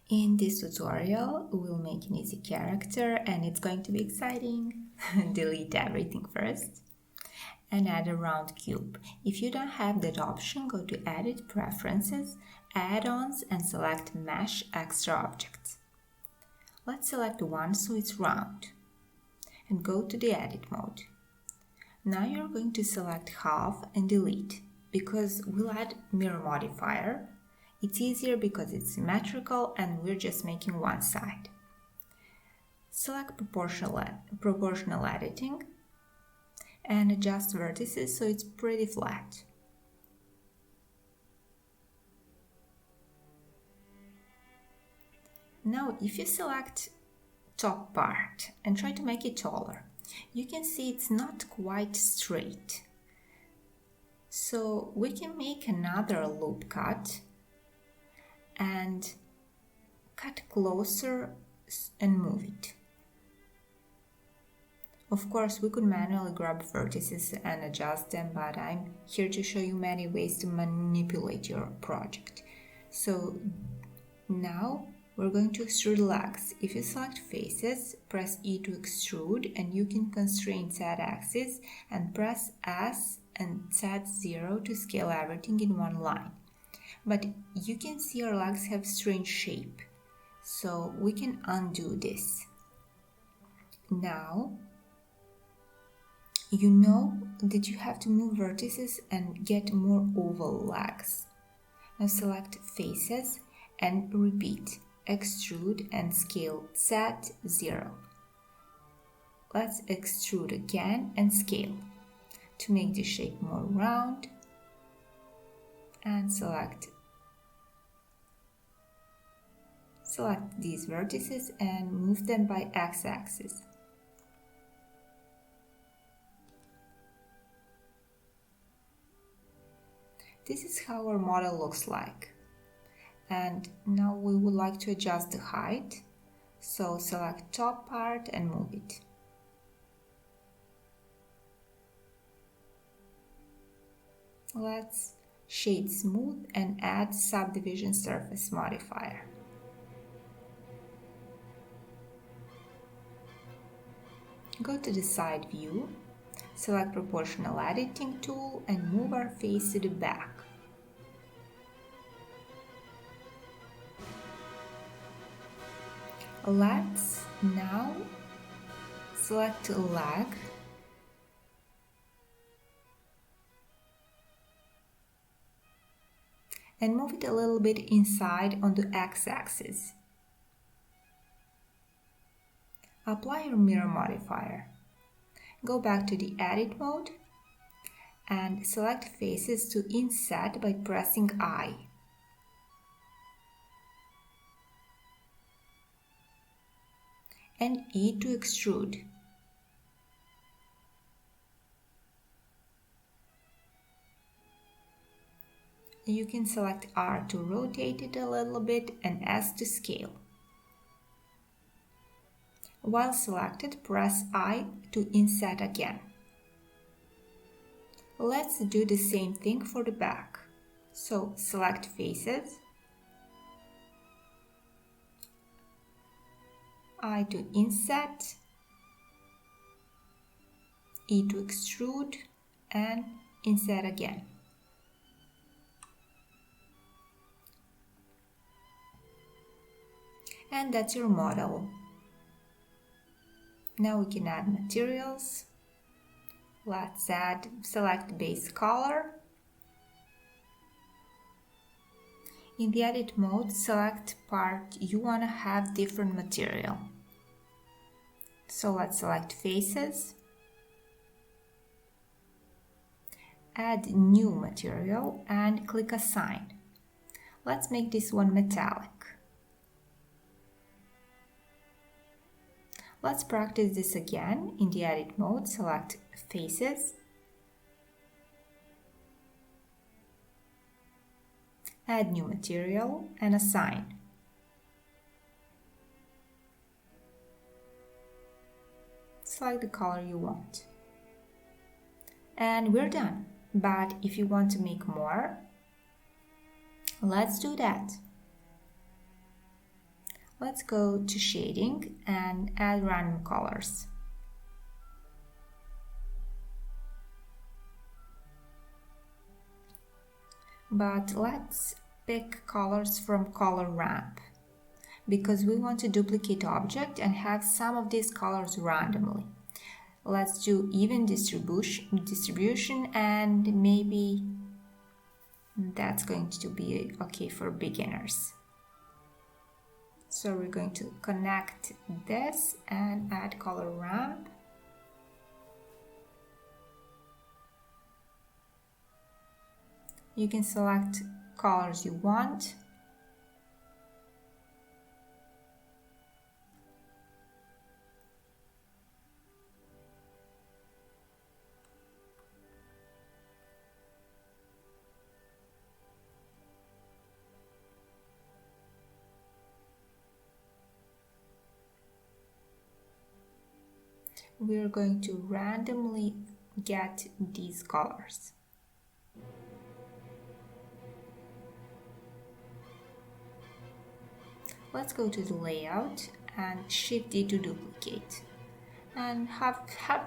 In this tutorial, we'll make an easy character and it's going to be exciting. Delete everything first and add a round cube. If you don't have that option, go to Edit, Preferences, Add-ons and select Mesh Extra Objects. Let's select one so it's round and go to the Edit mode. Now you're going to select half and delete because we'll add mirror modifier. It's easier because it's symmetrical and we're just making one side. Select proportional editing and adjust vertices so it's pretty flat. Now if you select top part and try to make it taller, you can see it's not quite straight. So we can make another loop cut and cut closer and move it. Of course, we could manually grab vertices and adjust them, but I'm here to show you many ways to manipulate your project. So now we're going to extrude legs. If you select faces, press E to extrude and you can constrain Z axis and press S and Z0 to scale everything in one line. But you can see our legs have strange shape, so we can undo this. Now, you know that you have to move vertices and get more oval legs. Now select faces and repeat, extrude and scale Z0. Let's extrude again and scale to make the shape more round and select these vertices and move them by x-axis. This is how our model looks like. And now we would like to adjust the height. So select top part and move it. Let's shade smooth and add subdivision surface modifier. Go to the side view, select proportional editing tool and move our face to the back. Let's now select a leg and move it a little bit inside on the x-axis. Apply your mirror modifier. Go back to the Edit mode and select faces to inset by pressing I. And E to extrude. You can select R to rotate it a little bit and S to scale. While selected, press I to inset again. Let's do the same thing for the back. So select faces, I to inset, E to extrude and inset again. And that's your model. Now we can add materials. Let's select base color. In the edit mode, select part you want to have different material. So let's select faces. Add new material and click assign. Let's make this one metallic. Let's practice this again. In the edit mode, select faces. Add new material and assign. Select the color you want. And we're done. But if you want to make more, let's do that. Let's go to shading and add random colors. But let's pick colors from color ramp because we want to duplicate object and have some of these colors randomly. Let's do even distribution and maybe that's going to be okay for beginners. So we're going to connect this and add color ramp. You can select colors you want. We're going to randomly get these colors. Let's go to the layout and Shift D to duplicate and have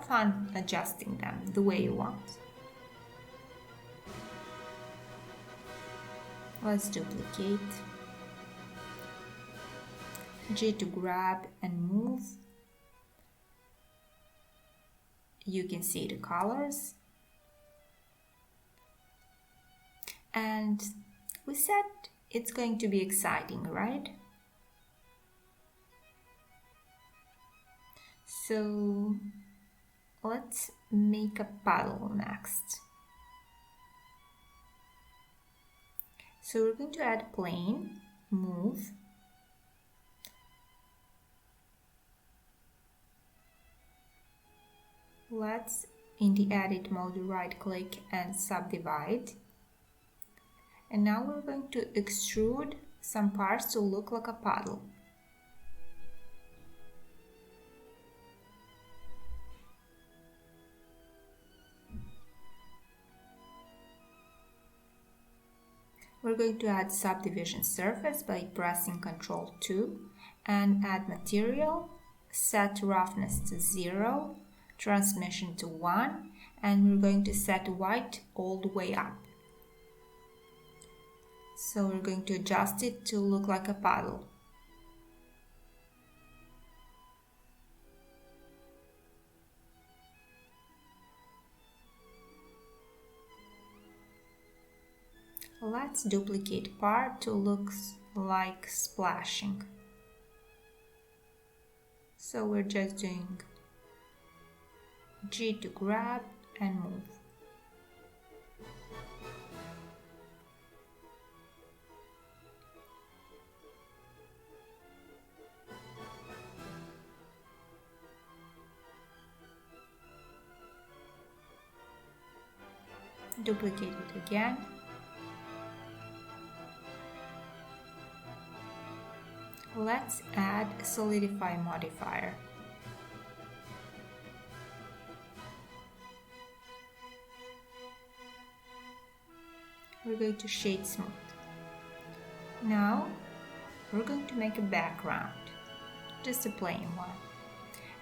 fun adjusting them the way you want. Let's duplicate. G to grab and move. You can see the colors. And we said it's going to be exciting, right? So let's make a puddle next. So we're going to add plane, move, let's in the edit mode right click and subdivide. And now we're going to extrude some parts to look like a puddle. We're going to add subdivision surface by pressing Ctrl 2 and add material, set roughness to 0, transmission to 1, and we're going to set white all the way up. So we're going to adjust it to look like a puddle. Let's duplicate part to look like splashing. So we're just doing G to grab and move. Duplicate it again. Let's add a solidify modifier. We're going to shade smooth. Now we're going to make a background, just a plain one.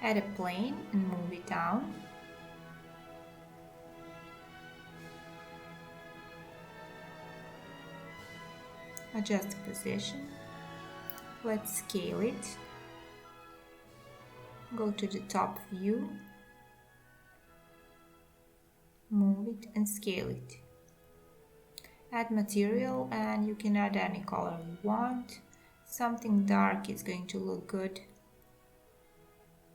Add a plane and move it down. Adjust the position. Let's scale it. Go to the top view, move it and scale it. Add material and you can add any color you want. Something dark is going to look good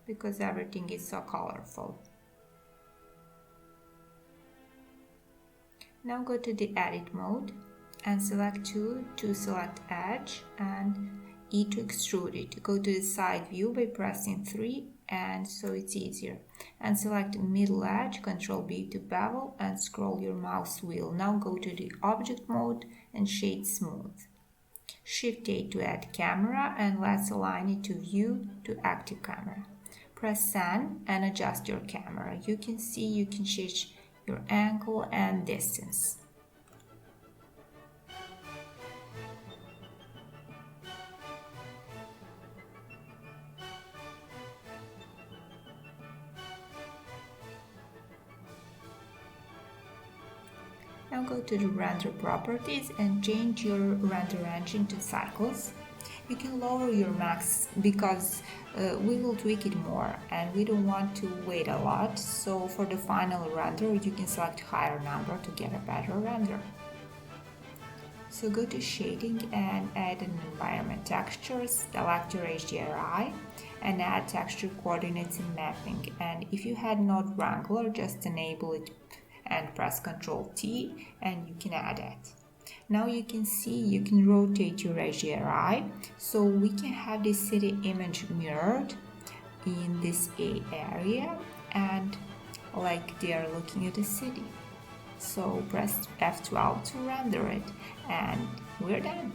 because everything is so colorful. Now go to the edit mode and select 2 to select edge and E to extrude it. Go to the side view by pressing 3 and so it's easier. And select middle edge, Ctrl B to bevel and scroll your mouse wheel. Now go to the object mode and shade smooth. Shift A to add camera and let's align it to view to active camera. Press N and adjust your camera. You can see you can change your angle and distance. Now go to the render properties and change your render engine to cycles. You can lower your max because we will tweak it more and we don't want to wait a lot. So for the final render, you can select higher number to get a better render. So go to shading and add an environment texture, select your HDRI and add texture coordinates and mapping. And if you had Node Wrangler, just enable it and press Ctrl T and you can add it. Now you can see you can rotate your HDRI, so we can have this city image mirrored in this area and like they are looking at the city. So press F12 to render it and we're done.